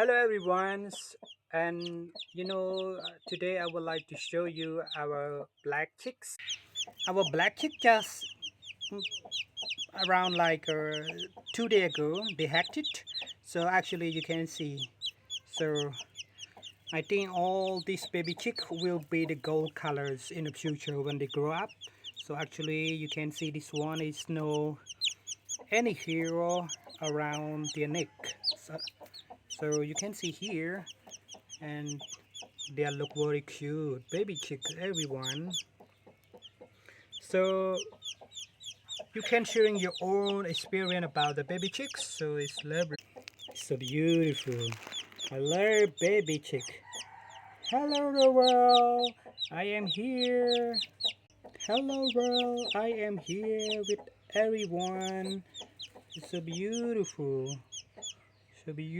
Hello everyone, and today I would like to show you our black chicks. Our black chick just around like 2 days ago they hatched it. So actually you can see. So I think all these baby chick will be the gold colors in the future when they grow up. So actually you can see this one is no any hero around their neck. So you can see here and they look very cute baby chicks everyone. So you can sharing your own experience about the baby chicks. So it's lovely, so beautiful. I love baby chick. Hello the world, I am here. Hello world, I am here with everyone. It's so beautiful, so beautiful.